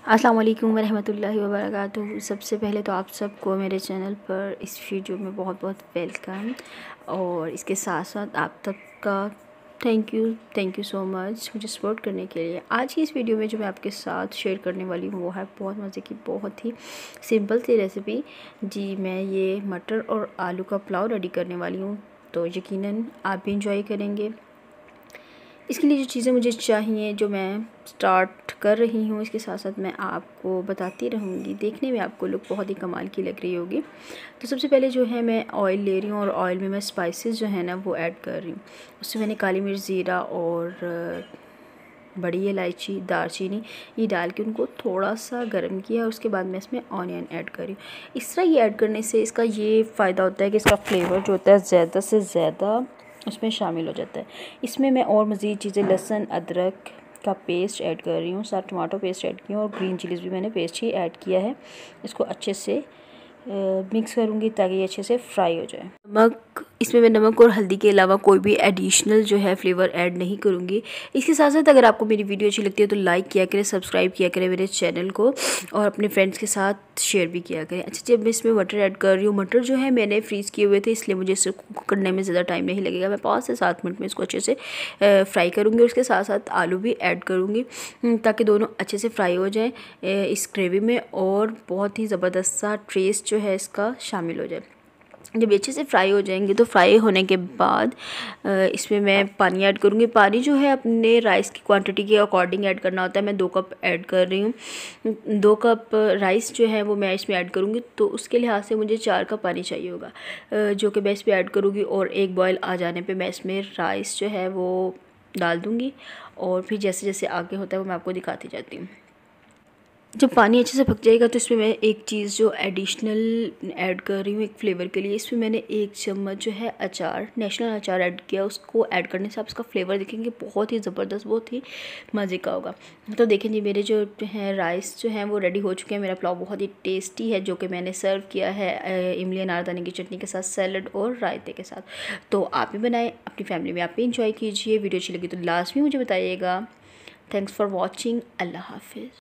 अस्सलाम वालेकुम वरहमतुल्लाहि वबरकातुहू। सबसे पहले तो आप सबको मेरे चैनल पर इस वीडियो में बहुत बहुत वेलकम, और इसके साथ साथ आप सबका थैंक यू सो मच मुझे सपोर्ट करने के लिए। आज की इस वीडियो में जो मैं आपके साथ शेयर करने वाली हूँ वो है बहुत मज़े की, बहुत ही सिंपल सी रेसिपी। जी, मैं ये मटर और आलू का पुलाव रेडी करने वाली हूँ, तो यकीनन आप भी इंजॉय करेंगे। इसके लिए जो चीज़ें मुझे चाहिए, जो मैं स्टार्ट कर रही हूँ, इसके साथ साथ मैं आपको बताती रहूँगी। देखने में आपको लुक बहुत ही कमाल की लग रही होगी। तो सबसे पहले जो है मैं ऑयल ले रही हूँ, और ऑयल में मैं स्पाइसेस जो है ना वो ऐड कर रही हूँ। उसमें मैंने काली मिर्च, ज़ीरा और बड़ी इलायची, दालचीनी ये डाल के उनको थोड़ा सा गर्म किया, और उसके बाद मैं इसमें ऑनियन ऐड कर रही हूँ। इस तरह ये ऐड करने से इसका ये फ़ायदा होता है कि इसका फ्लेवर जो होता है ज़्यादा से ज़्यादा उसमें शामिल हो जाता है। इसमें मैं और मज़ीद चीज़ें लहसुन अदरक का पेस्ट ऐड कर रही हूँ, साथ टमाटो पेस्ट ऐड किया, और ग्रीन चिलीज़ भी मैंने पेस्ट ही ऐड किया है। इसको अच्छे से मिक्स करूँगी ताकि ये अच्छे से फ्राई हो जाए। इसमें मैं नमक और हल्दी के अलावा कोई भी एडिशनल जो है फ्लेवर ऐड नहीं करूँगी। इसके साथ साथ अगर आपको मेरी वीडियो अच्छी लगती है तो लाइक किया करें, सब्सक्राइब किया करें मेरे चैनल को, और अपने फ्रेंड्स के साथ शेयर भी किया करें। अच्छा, जब मैं इसमें मटर ऐड कर रही हूँ, मटर जो है मैंने फ्रीज़ किए हुए थे, इसलिए मुझे इसे कुक करने में ज़्यादा टाइम नहीं लगेगा। मैं 5 से 7 मिनट में इसको अच्छे से फ्राई करूँगी, और उसके साथ साथ आलू भी ऐड करूँगी ताकि दोनों अच्छे से फ्राई हो जाएँ इस ग्रेवी में, और बहुत ही ज़बरदस्त सा टेस्ट जो है इसका शामिल हो जाए। जब अच्छे से फ्राई हो जाएंगे तो फ्राई होने के बाद इसमें मैं पानी ऐड करूँगी। पानी जो है अपने राइस की क्वांटिटी के अकॉर्डिंग ऐड करना होता है। मैं 2 कप ऐड कर रही हूँ। 2 कप राइस जो है वो मैं इसमें ऐड करूँगी, तो उसके लिहाज से मुझे 4 कप पानी चाहिए होगा, जो कि मैं इसमें ऐड करूँगी। और एक बॉयल आ जाने पे मैं इसमें राइस जो है वो डाल दूँगी, और फिर जैसे जैसे आगे होता है वो मैं आपको दिखाती जाती हूँ। जब पानी अच्छे से पक जाएगा तो इसमें मैं एक चीज़ जो एडिशनल ऐड कर रही हूँ एक फ़्लेवर के लिए, इसमें मैंने 1 चम्मच जो है अचार, नेशनल अचार ऐड किया। उसको ऐड करने से आप इसका फ्लेवर देखेंगे बहुत ही ज़बरदस्त, बहुत ही मज़े का होगा। तो देखें जी, मेरे जो हैं राइस जो हैं वो रेडी हो चुके हैं। मेरा पुलाव बहुत ही टेस्टी है, जो कि मैंने सर्व किया है इमली अनारदाने की चटनी के साथ, सैलड और रायते के साथ। तो आप भी बनाएं, अपनी फैमिली में आप भी इंजॉय कीजिए। वीडियो अच्छी लगी तो लास्ट में मुझे बताइएगा। Thanks for watching. अल्लाह हाफिज़।